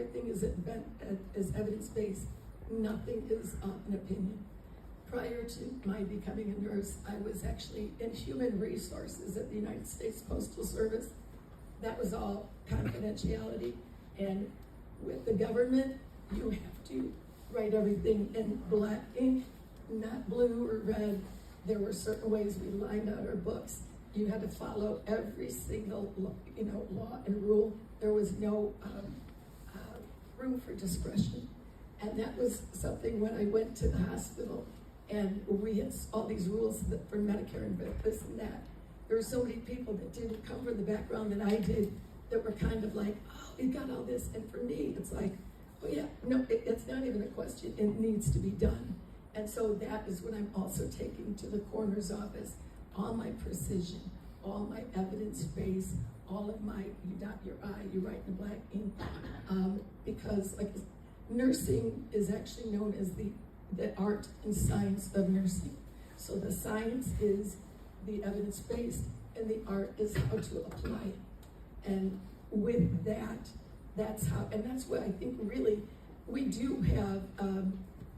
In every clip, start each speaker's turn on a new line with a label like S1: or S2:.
S1: everything is evidence-based. Nothing is an opinion. Prior to my becoming a nurse, I was actually in human resources at the United States Postal Service. That was all confidentiality. And with the government, you have to write everything in black ink, not blue or red. There were certain ways we lined out our books. You had to follow every single law and rule. There was no room for discretion. And that was something when I went to the hospital and we had all these rules for Medicare and this and that. There were so many people that didn't come from the background that I did that were kind of like, oh, you got all this. And for me, it's like, oh yeah, no, it's not even a question. It needs to be done. And so that is what I'm also taking to the coroner's office. All my precision, all my evidence base, all of my, you dot your I, you write in black ink. Because like nursing is actually known as the art and science of nursing. So the science is the evidence based and the art is how to apply it. And with that, that's how, and that's what I think really, we do have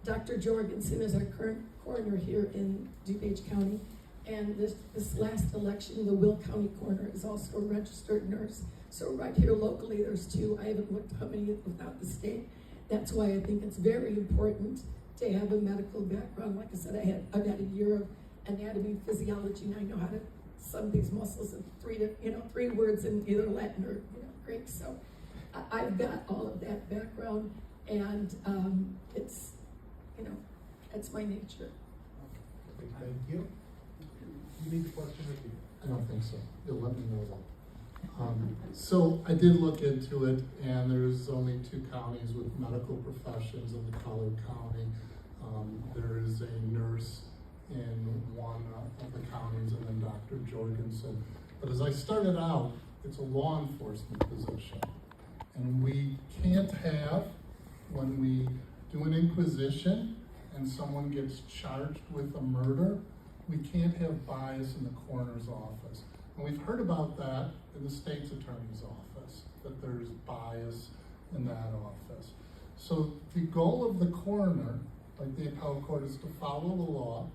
S1: Dr. Jorgensen is our current coroner here in DuPage County. And this last election, the Will County Coroner is also a registered nurse. So right here locally, there's two. I haven't looked how many without the state. That's why I think it's very important to have a medical background. Like I said, I've had a year of anatomy, physiology, and I know how to sum these muscles in three words in either Latin or Greek. So I've got all of that background, and it's my nature.
S2: Okay, thank you. You need a question or two?
S3: I don't think so. You'll let me know that. So I did look into it, and there's only 2 counties with medical professions in the Collier County. There is a nurse in one of the counties, and then Dr. Jorgensen. But as I started out, it's a law enforcement position. And we can't have, when we do an inquisition and someone gets charged with a murder, we can't have bias in the coroner's office. And we've heard about that in the state's attorney's office, that there's bias in that office. So the goal of the coroner, like the appellate court, is to follow the law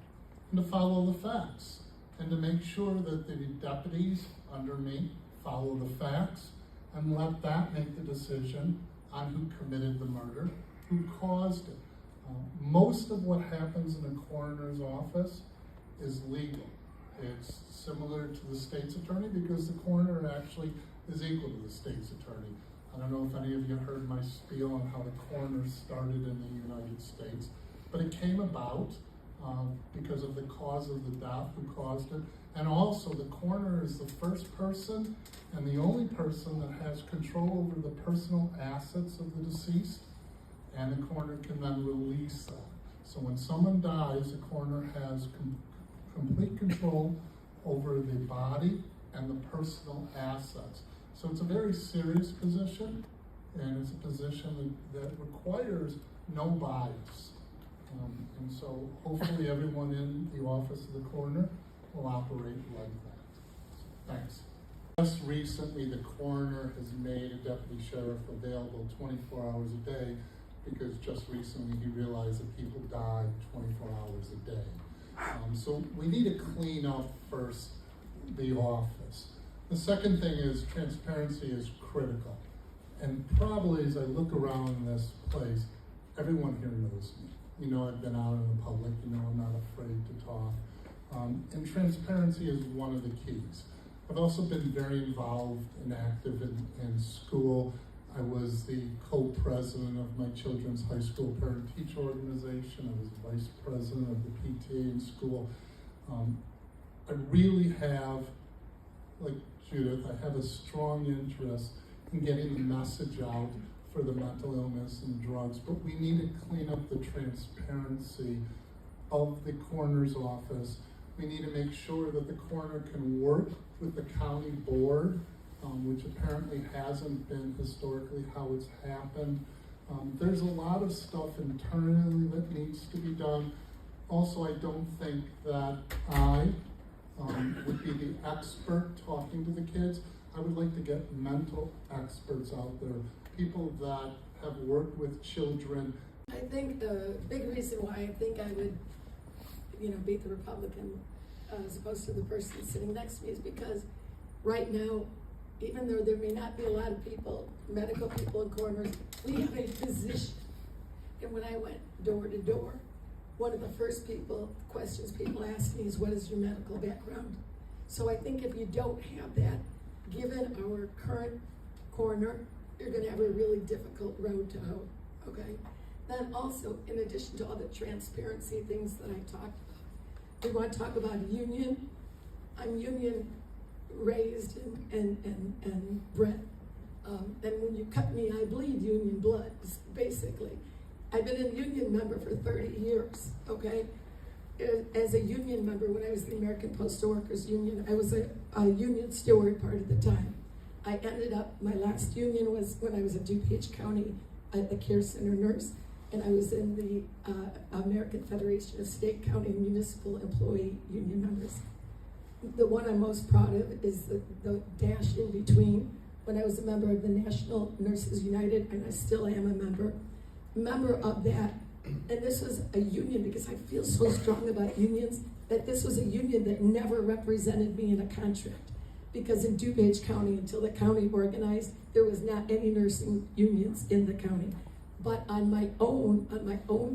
S3: and to follow the facts and to make sure that the deputies under me follow the facts and let that make the decision on who committed the murder, who caused it. Most of what happens in a coroner's office is legal. It's similar to the state's attorney because the coroner actually is equal to the state's attorney. I don't know if any of you heard my spiel on how the coroner started in the United States, but it came about because of the cause of the death, who caused it. And also the coroner is the first person and the only person that has control over the personal assets of the deceased, and the coroner can then release that. So when someone dies, the coroner has complete control over the body and the personal assets. So it's a very serious position, and it's a position that requires no bias. And so hopefully everyone in the office of the coroner will operate like that. Thanks. Just recently, the coroner has made a deputy sheriff available 24 hours a day because just recently he realized that people die 24 hours a day. So we need to clean up first the office. The second thing is transparency is critical. And probably as I look around this place, everyone here knows me. You know, I've been out in the public, you know I'm not afraid to talk. And transparency is one of the keys. I've also been very involved and active in school. I was the co-president of my children's high school parent-teacher organization. I was vice president of the PTA in school. I really have, like Judith, I have a strong interest in getting the message out for the mental illness and drugs, but we need to clean up the transparency of the coroner's office. We need to make sure that the coroner can work with the county board, which apparently hasn't been historically how it's happened. There's a lot of stuff internally that needs to be done. Also, I don't think that I would be the expert talking to the kids. I would like to get mental experts out there, people that have worked with children.
S1: I think the big reason why I think I would, beat the Republican as opposed to the person sitting next to me is because right now, even though there may not be a lot of people, medical people and coroners, we have a physician. And when I went door to door, one of the first questions people ask me is, what is your medical background? So I think if you don't have that, given our current coroner, you're gonna have a really difficult road to hoe, okay? Then also, in addition to all the transparency things that I talked about, we want to talk about union. I'm union raised and bred. And when you cut me, I bleed union blood, basically. I've been a union member for 30 years, okay? As a union member, when I was the American Postal Workers Union, I was a union steward part of the time. I ended up, my last union was when I was at DuPage County, a care center nurse, and I was in the American Federation of State, County, and Municipal Employee Union members. The one I'm most proud of is the dash in between when I was a member of the National Nurses United, and I still am a member of that. And this was a union, because I feel so strong about unions, that this was a union that never represented me in a contract. Because in DuPage County, until the county organized, there was not any nursing unions in the county. But on my own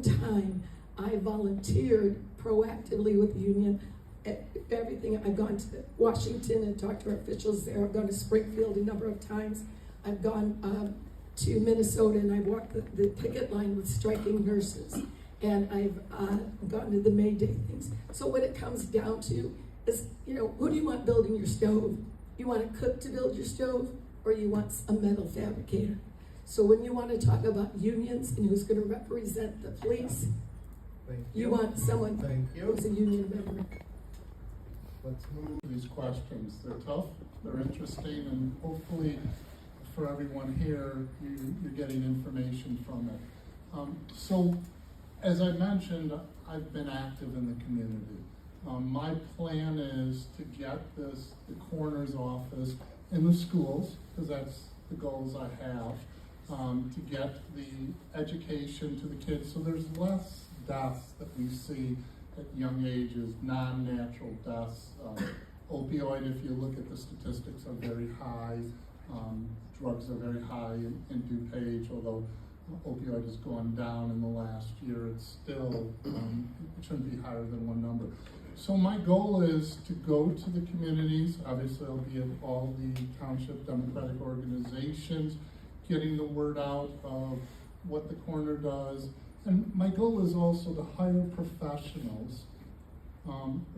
S1: time, I volunteered proactively with the union. Everything, I've gone to Washington and talked to our officials there. I've gone to Springfield a number of times. I've gone to Minnesota, and I walked the picket line with striking nurses. And I've gone to the May Day things. So what it comes down to is, who do you want building your stove? You want a cook to build your stove, or you want a metal fabricator? So when you want to talk about unions and who's going to represent the police, you want someone who's a union member.
S3: Let's move to these questions. They're tough, they're interesting, and hopefully for everyone here, you're getting information from it. So, as I mentioned, I've been active in the community. My plan is to get the coroner's office in the schools, because that's the goals I have, to get the education to the kids, so there's less deaths that we see at young ages, non-natural deaths. Opioid, if you look at the statistics, are very high. Drugs are very high in DuPage, although opioid has gone down in the last year. It's still, it shouldn't be higher than one number. So my goal is to go to the communities. Obviously, I'll be at all the township Democratic organizations, getting the word out of what the coroner does. And my goal is also to hire professionals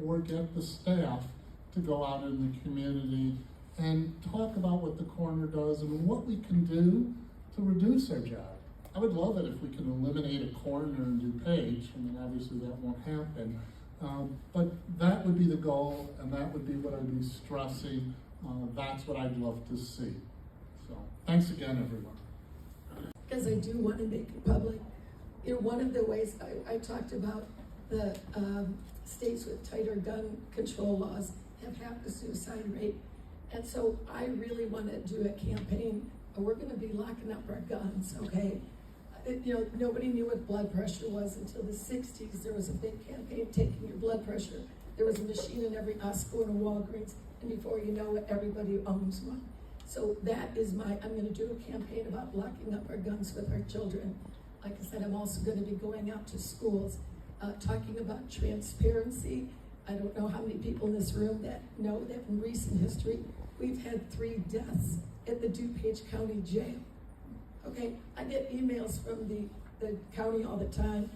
S3: or get the staff to go out in the community and talk about what the coroner does and what we can do to reduce our job. I would love it if we can eliminate a coroner in DuPage. I mean, obviously that won't happen. But that would be the goal, and that would be what I'd be stressing. That's what I'd love to see. So, thanks again, everyone.
S1: Because I do want to make it public. One of the ways I talked about the states with tighter gun control laws have half the suicide rate. And so I really want to do a campaign. We're going to be locking up our guns, okay? Nobody knew what blood pressure was until the 60s. There was a big campaign taking your blood pressure. There was a machine in every Costco and a Walgreens, and before you know it, everybody owns one. So that is I'm going to do a campaign about locking up our guns with our children. Like I said, I'm also going to be going out to schools, talking about transparency. I don't know how many people in this room that know that in recent history, we've had 3 deaths at the DuPage County Jail. Okay, I get emails from the county all the time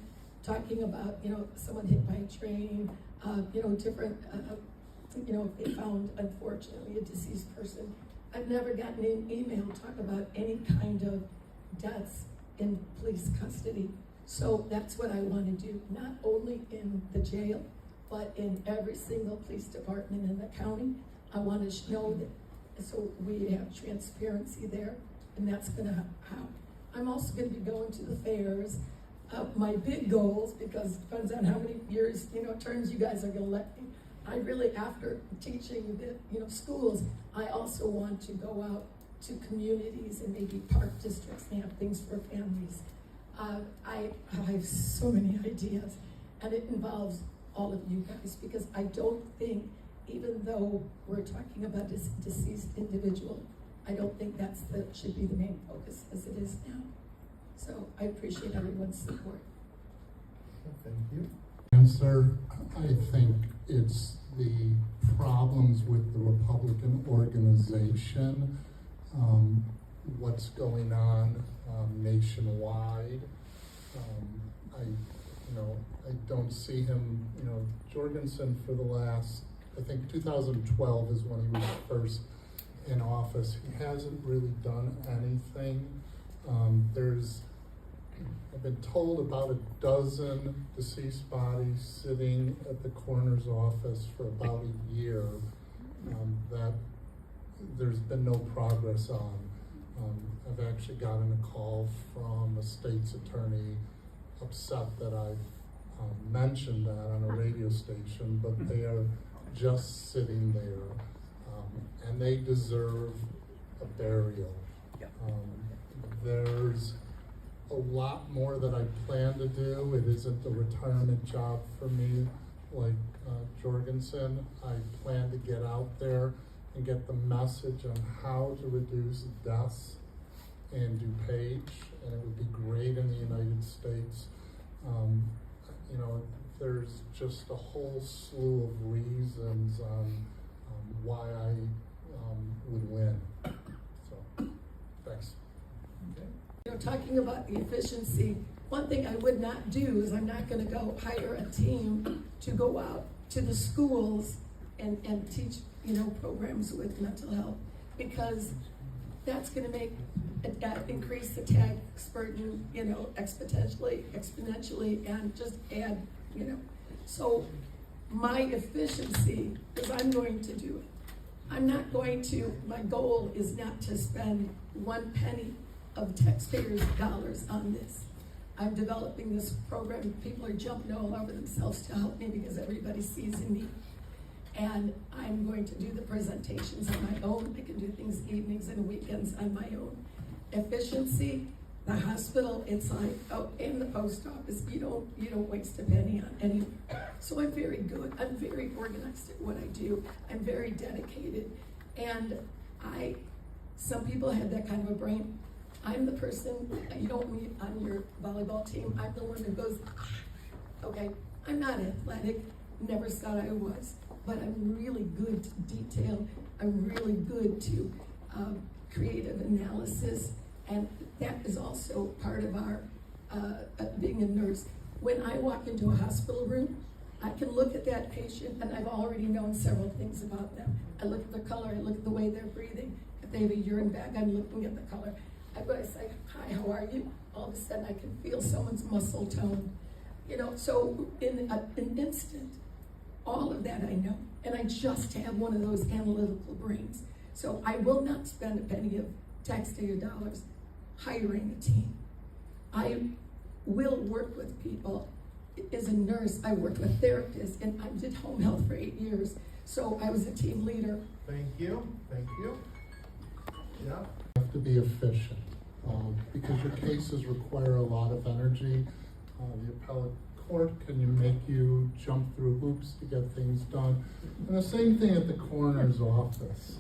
S1: talking about, someone hit by a train, different, if they found, unfortunately, a deceased person. I've never gotten an email talk about any kind of deaths in police custody. So that's what I want to do, not only in the jail, but in every single police department in the county. I want to know that, so we have transparency there, and that's going to help. I'm also going to be going to the fairs. My big goals, because it depends on how many years, terms you guys are going to let me. I really, after teaching the, schools, I also want to go out to communities and maybe park districts and have things for families. I have so many ideas, and it involves all of you guys, because I don't think, even though we're talking about a deceased individual, I don't think should be the main focus as it is now. So I appreciate everyone's support.
S2: Thank you.
S3: Answer, I think it's the problems with the Republican organization, what's going on nationwide. I don't see him, Jorgensen for the last, I think 2012 is when he was first in office. He hasn't really done anything. I've been told about a dozen deceased bodies sitting at the coroner's office for about a year that there's been no progress on. I've actually gotten a call from a state's attorney upset that I've mentioned that on a radio station, but they are just sitting there, and they deserve a burial. There's a lot more that I plan to do. It isn't a retirement job for me like Jorgensen. I plan to get out there and get the message on how to reduce deaths in DuPage, and it would be great in the United States. There's just a whole slew of reasons why I would win. So, thanks.
S2: Okay.
S1: Talking about the efficiency, one thing I would not do is I'm not going to go hire a team to go out to the schools and teach, programs with mental health, because that's going to make increase the tax burden, exponentially, and just add, So my efficiency is I'm going to do it. My goal is not to spend 1 penny of taxpayers' dollars on this. I'm developing this program. People are jumping all over themselves to help me because everybody sees in me. And I'm going to do the presentations on my own. I can do things evenings and weekends on my own. Efficiency, the hospital, it's like, and the post office, you don't waste a penny on anywhere. So I'm very good. I'm very organized at what I do. I'm very dedicated. And some people have that kind of a brain. I'm the person that you don't meet on your volleyball team. I'm the one who goes, okay, I'm not athletic, never thought I was, but I'm really good to detail. I'm really good to creative analysis, and that is also part of our being a nurse. When I walk into a hospital room, I can look at that patient, and I've already known several things about them. I look at their color, I look at the way they're breathing. If they have a urine bag, I'm looking at the color. I go, I say, hi, how are you? All of a sudden, I can feel someone's muscle tone. So in an instant, all of that I know. And I just have one of those analytical brains. So I will not spend a penny of taxpayer dollars hiring a team. I will work with people. As a nurse, I worked with therapists, and I did home health for 8 years. So I was a team leader.
S2: Thank you. Yeah.
S3: You have to be efficient because your cases require a lot of energy. The appellate court can make you jump through hoops to get things done. And the same thing at the coroner's office.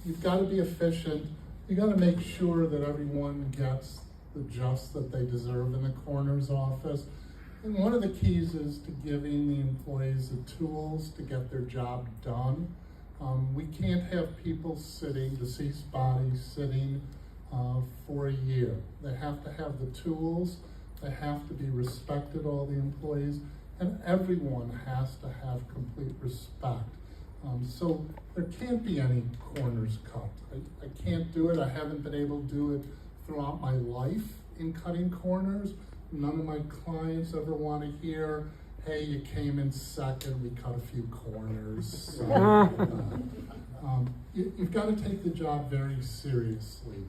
S3: You've got to be efficient. You got to make sure that everyone gets the just that they deserve in the coroner's office. And one of the keys is to giving the employees the tools to get their job done. We can't have people deceased bodies sitting for a year. They have to have the tools, they have to be respected, all the employees, and everyone has to have complete respect. So there can't be any corners cut. I can't do it. I haven't been able to do it throughout my life in cutting corners. None of my clients ever want to hear, hey, you came in second, we cut a few corners. You've got to take the job very seriously.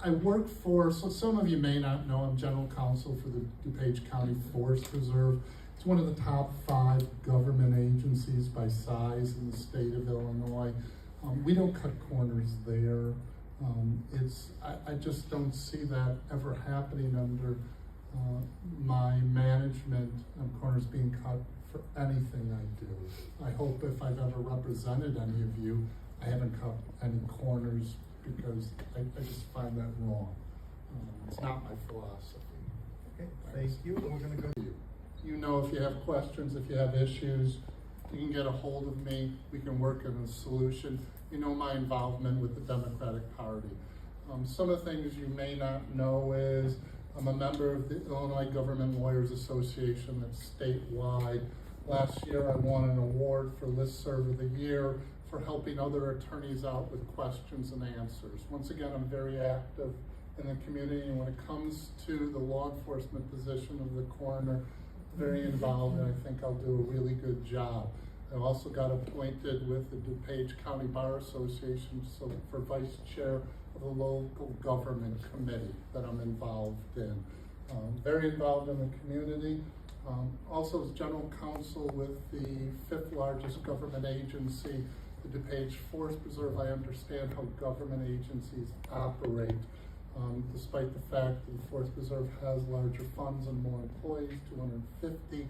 S3: I work so some of you may not know, I'm general counsel for the DuPage County Forest Reserve. It's one of the top 5 government agencies by size in the state of Illinois. We don't cut corners there. I just don't see that ever happening under my management of corners being cut for anything I do. I hope if I've ever represented any of you, I haven't cut any corners because I just find that wrong. It's not my philosophy.
S2: Okay, thank you. We're gonna go to you.
S3: You know, if you have questions, if you have issues, you can get a hold of me. We can work on a solution. You know my involvement with the Democratic Party. Some of the things you may not know is I'm a member of the Illinois Government Lawyers Association that's statewide. Last year I won an award for Listserv of the Year for helping other attorneys out with questions and answers. Once again, I'm very active in the community, and when it comes to the law enforcement position of the coroner, very involved, and I think I'll do a really good job. I also got appointed with the DuPage County Bar Association for vice chair of the local government committee that I'm involved in. Very involved in the community. Also as general counsel with the 5th largest government agency, the DuPage Forest Preserve. I understand how government agencies operate. Despite the fact that the Forest Preserve has larger funds and more employees, 250,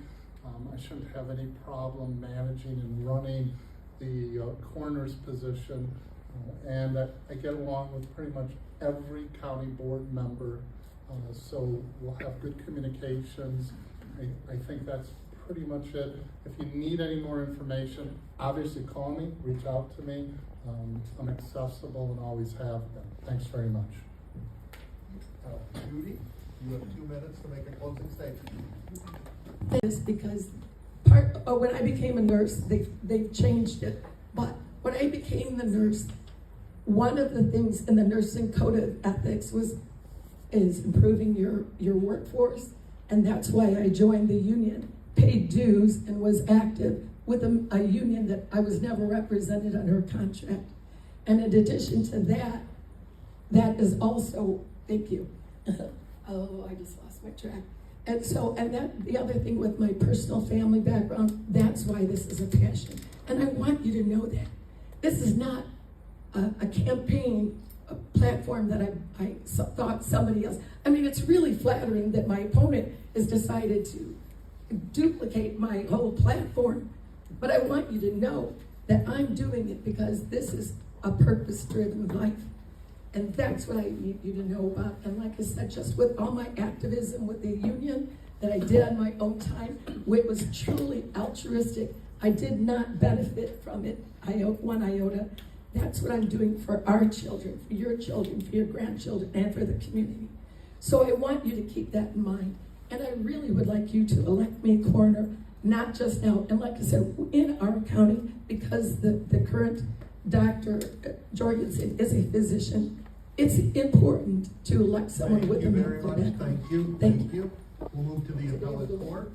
S3: I shouldn't have any problem managing and running the coroner's position. And I get along with pretty much every county board member, so we'll have good communications. I think that's pretty much it. If you need any more information, obviously call me, reach out to me. I'm accessible and always have been. Thanks very much.
S2: Judi, you have 2 minutes to make a closing statement.
S1: This because when I became a nurse, they've changed it. But when I became the nurse, one of the things in the nursing code of ethics is improving your workforce, and that's why I joined the union, paid dues, and was active with a union that I was never represented under a contract. And in addition to that, that is also, thank you. Oh, I just lost my track. And that the other thing with my personal family background, that's why this is a passion. And I want you to know that. This is not a campaign, a platform that I thought somebody else. I mean, it's really flattering that my opponent has decided to duplicate my whole platform. But I want you to know that I'm doing it because this is a purpose-driven life. And that's what I need you to know about. And like I said, just with all my activism with the union that I did on my own time, it was truly altruistic. I did not benefit from it, one iota. That's what I'm doing for our children, for your grandchildren, and for the community. So I want you to keep that in mind. And I really would like you to elect me coroner, not just now. And like I said, in our county, because the current Dr. Jorgensen is a physician, it's important to elect someone with a medical background.
S2: Thank you. We'll move to the appellate court.